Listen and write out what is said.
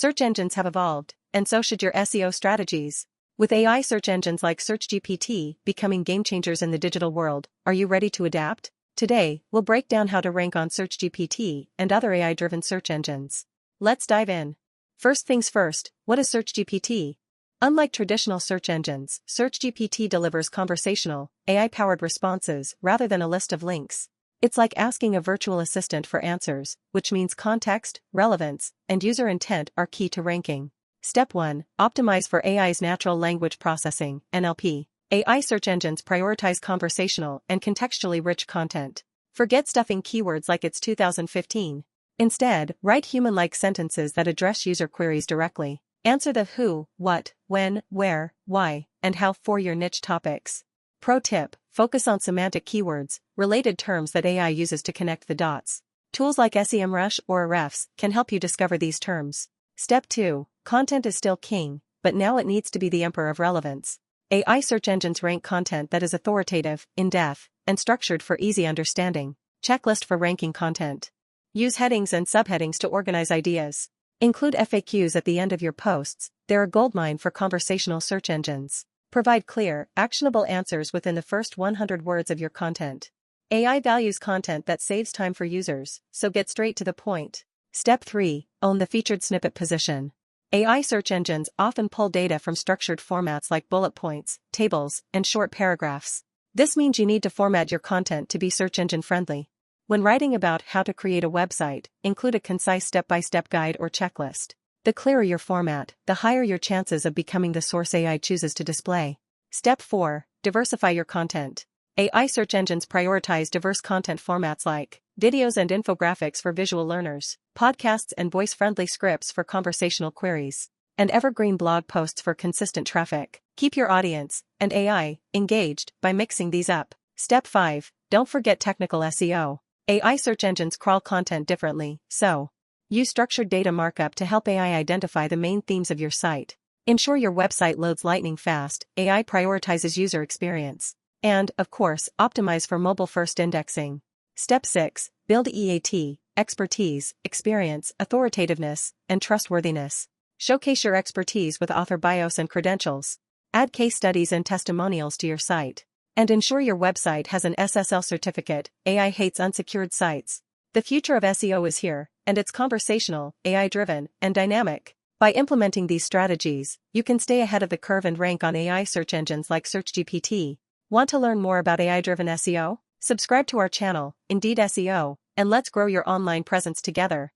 Search engines have evolved, and so should your SEO strategies. With AI search engines like SearchGPT becoming game changers in the digital world, are you ready to adapt? Today, we'll break down how to rank on SearchGPT and other AI-driven search engines. Let's dive in. First things first, what is SearchGPT? Unlike traditional search engines, SearchGPT delivers conversational, AI-powered responses rather than a list of links. It's like asking a virtual assistant for answers, which means context, relevance, and user intent are key to ranking. Step 1. Optimize for AI's natural language processing, NLP. AI search engines prioritize conversational and contextually rich content. Forget stuffing keywords like it's 2015. Instead, write human-like sentences that address user queries directly. Answer the who, what, when, where, why, and how for your niche topics. Pro tip: focus on semantic keywords, related terms that AI uses to connect the dots. Tools like SEMrush or Ahrefs can help you discover these terms. Step 2. Content is still king, but now it needs to be the emperor of relevance. AI search engines rank content that is authoritative, in-depth, and structured for easy understanding. Checklist for ranking content. Use headings and subheadings to organize ideas. Include FAQs at the end of your posts. They're a goldmine for conversational search engines. Provide clear, actionable answers within the first 100 words of your content. AI values content that saves time for users, so get straight to the point. Step 3. Own the featured snippet position. AI search engines often pull data from structured formats like bullet points, tables, and short paragraphs. This means you need to format your content to be search engine friendly. When writing about how to create a website, include a concise step-by-step guide or checklist. The clearer your format, the higher your chances of becoming the source AI chooses to display. Step 4. Diversify your content. AI search engines prioritize diverse content formats like videos and infographics for visual learners, podcasts and voice-friendly scripts for conversational queries, and evergreen blog posts for consistent traffic. Keep your audience and AI engaged by mixing these up. Step 5. Don't forget technical SEO. AI search engines crawl content differently, so use structured data markup to help AI identify the main themes of your site. Ensure your website loads lightning fast. AI prioritizes user experience. And, of course, optimize for mobile-first indexing. Step 6. Build EAT, expertise, experience, authoritativeness, and trustworthiness. Showcase your expertise with author bios and credentials. Add case studies and testimonials to your site. And ensure your website has an SSL certificate. AI hates unsecured sites. The future of SEO is here, and it's conversational, AI-driven, and dynamic. By implementing these strategies, you can stay ahead of the curve and rank on AI search engines like SearchGPT. Want to learn more about AI-driven SEO? Subscribe to our channel, IndeedSEO, and let's grow your online presence together.